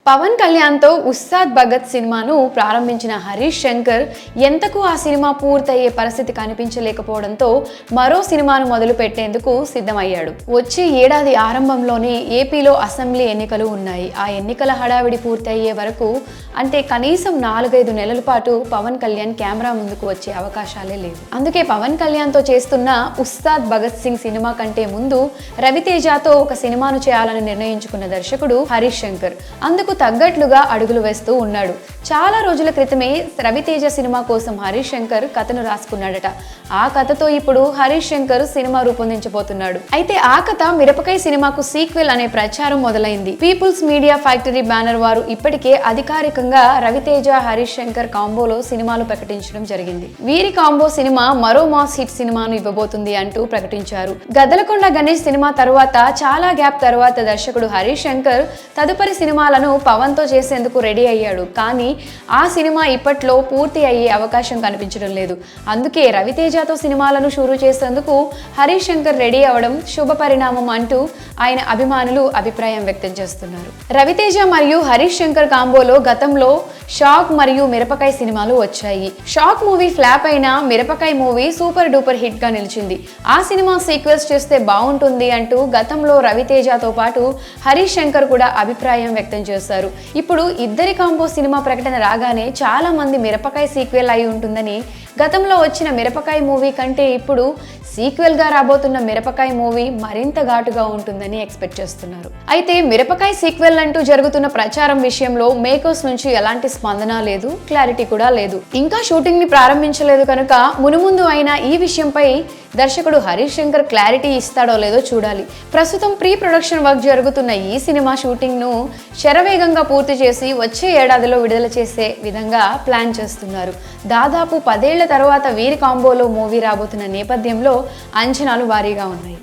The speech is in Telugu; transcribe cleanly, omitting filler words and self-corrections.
పవన్ కళ్యాణ్తో ఉస్తాద్ భగత్ సినిమాను ప్రారంభించిన హరీష్ శంకర్ ఎంతకు ఆ సినిమా పూర్తయ్యే పరిస్థితి కనిపించలేకపోవడంతో మరో సినిమాను మొదలు పెట్టేందుకు సిద్ధమయ్యాడు. వచ్చే ఏడాది ఆరంభంలోనే ఏపీలో అసెంబ్లీ ఎన్నికలు ఉన్నాయి. ఆ ఎన్నికల హడావిడి పూర్తయ్యే వరకు అంటే కనీసం 4-5 నెలల పాటు పవన్ కళ్యాణ్ కెమెరా ముందుకు వచ్చే అవకాశాలే లేవు. అందుకే పవన్ కళ్యాణ్తో చేస్తున్న ఉస్తాద్ భగత్ సింగ్ సినిమా కంటే ముందు రవితేజతో ఒక సినిమాను చేయాలని నిర్ణయించుకున్న దర్శకుడు హరీష్ శంకర్ అందుకు తగ్గట్లుగా అడుగులు వేస్తూ ఉన్నాడు. చాలా రోజుల క్రితమే రవితేజ సినిమా కోసం హరీష్ శంకర్ కథను రాసుకున్నాడట. ఆ కథతో ఇప్పుడు హరీష్ శంకర్ సినిమా రూపొందించబోతున్నాడు. అయితే ఆ కథ మిరపకాయ సినిమాకు సీక్వెల్ అనే ప్రచారం మొదలైంది. పీపుల్స్ మీడియా ఫ్యాక్టరీ బ్యానర్ వారు ఇప్పటికే అధికారికంగా రవితేజ హరీష్ శంకర్ కాంబోలో సినిమాలు ప్రకటించడం జరిగింది. వీరి కాంబో సినిమా మరో మాస్ హిట్ సినిమాను ఇవ్వబోతుంది అంటూ ప్రకటించారు. గద్దలకొండ గణేష్ సినిమా తర్వాత చాలా గ్యాప్ తర్వాత దర్శకుడు హరీష్ శంకర్ తదుపరి సినిమాలను పవన్ తో చేసేందుకు రెడీ అయ్యాడు. కానీ ఆ సినిమా ఇప్పట్లో పూర్తి అయ్యే అవకాశం కనిపించడం లేదు. అందుకే రవితేజతో సినిమాలను షురూ చేసేందుకు హరీష్ శంకర్ రెడీ అవడం శుభ పరిణామం అంటూ ఆయన అభిమానులు అభిప్రాయం వ్యక్తం చేస్తున్నారు. రవితేజ మరియు హరీష్ శంకర్ కాంబోలో గతంలో షాక్ మరియు మిరపకాయ సినిమాలు వచ్చాయి. షాక్ మూవీ ఫ్లాప్ అయినా మిరపకాయ మూవీ సూపర్ డూపర్ హిట్ గా నిలిచింది. ఆ సినిమా సీక్వెల్స్ చేస్తే బాగుంటుంది అంటూ గతంలో రవితేజతో పాటు హరీష్ శంకర్ కూడా అభిప్రాయం వ్యక్తం చేశారు. ఇప్పుడు ఇద్దరి కాంబో సినిమా ప్రకటన రాగానే చాలా మంది మిరపకాయ సీక్వెల్ అయి ఉంటుందని, గతంలో వచ్చిన మిరపకాయ మూవీ కంటే ఇప్పుడు సీక్వెల్ గా రాబోతున్న మిరపకాయ మూవీ మరింత ఘాటుగా ఉంటుందని ఎక్స్పెక్ట్ చేస్తున్నారు. అయితే మిరపకాయ సీక్వెల్ అంటూ జరుగుతున్న ప్రచారం విషయంలో మేకర్స్ నుంచి ఎలాంటి స్పందన లేదు, క్లారిటీ కూడా లేదు. ఇంకా షూటింగ్ ని ప్రారంభించలేదు కనుక మునుముందు అయినా ఈ విషయంపై దర్శకుడు హరీష్ శంకర్ క్లారిటీ ఇస్తాడో లేదో చూడాలి. ప్రస్తుతం ప్రీ ప్రొడక్షన్ వర్క్ జరుగుతున్న ఈ సినిమా షూటింగ్ ను శరవేగంగా పూర్తి చేసి వచ్చే ఏడాదిలో విడుదల చేసే విధంగా ప్లాన్ చేస్తున్నారు. దాదాపు 10 ఏళ్ల తర్వాత వీరి కాంబోలో మూవీ రాబోతున్న నేపథ్యంలో అంచనాలు భారీగా ఉన్నాయి.